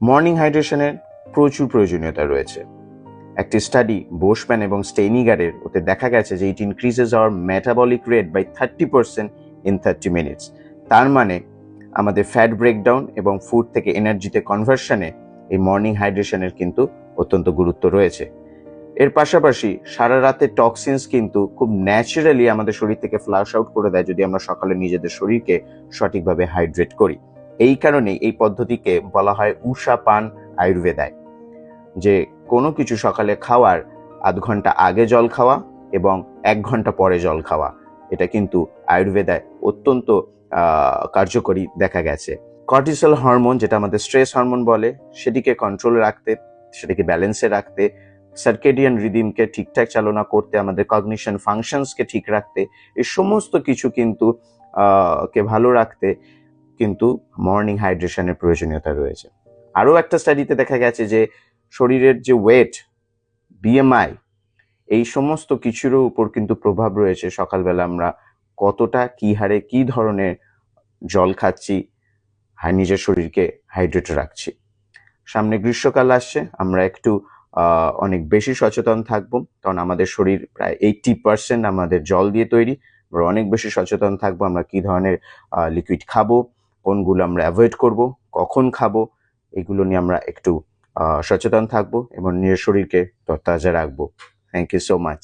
Morning হাইড্রেশনের প্রচুর প্রয়োজনীয়তা রয়েছে। একটি স্টাডি বোসম্যান এবং স্টেইনিগারের ওতে দেখা গেছে যে it increases our metabolic rate by 30% in 30 minutes. তার মানে আমাদের ফ্যাট ব্রেকডাউন এবং ফুড থেকে এনার্জিতে কনভার্সনে এই মর্নিং হাইড্রেশনের কিন্তু অত্যন্ত গুরুত্ব রয়েছে। এর পাশাপাশি সারা রাতে টক্সিনস কিন্তু খুব ন্যাচারালি আমাদের শরীর থেকে ফ্লাশ আউট করে দেয় যদি আমরা সকালে নিজেদের শরীরকে সঠিকভাবে হাইড্রেট করি। এই কারণেই এই পদ্ধতিকে বলা হয় উষা পান আয়ুর্বেদায়, যে কোনো কিছু সকালে খাওয়ার আধ ঘন্টা আগে জল খাওয়া এবং 1 ঘন্টা পরে জল খাওয়া, এটা কিন্তু আয়ুর্বেদায় অত্যন্ত কার্যকরী দেখা গেছে। কর্টিসল হরমোন, যেটা আমাদের স্ট্রেস হরমোন বলে, সেটিকে কন্ট্রোলে রাখতে, সেটাকে ব্যালেন্সে রাখতে, সার্কেডিয়ান রিদিমকে ঠিকঠাক চালনা করতে, আমাদের কগনিশন ফাংশনসকে ঠিক রাখতে, এই সমস্ত কিছু কিন্তু কে ভালো রাখতে কিন্তু মর্নিং হাইড্রেশনের প্রয়োজনীয়তা রয়েছে। আরও একটা স্টাডিতে দেখা গেছে যে শরীরের যে ওয়েট, বিএমআই, এই সমস্ত কিছুর উপর কিন্তু প্রভাব রয়েছে সকালবেলা আমরা কতটা, কি হারে, কি ধরনের জল খাচ্ছি, নিজের শরীরকে হাইড্রেট রাখছি। সামনে গ্রীষ্মকাল আসছে, আমরা একটু অনেক বেশি সচেতন থাকবো, কারণ আমাদের শরীর প্রায় 80% আমাদের জল দিয়ে তৈরি। আমরা অনেক বেশি সচেতন থাকবো আমরা কি ধরনের লিকুইড খাবো, কোনগুলো আমরা অ্যাভয়েড করব, কখন খাবো, এগুলো নিয়ে আমরা একটু সচেতন থাকবো এবং নিজের শরীরকে তরতাজা রাখবো। Thank you so much.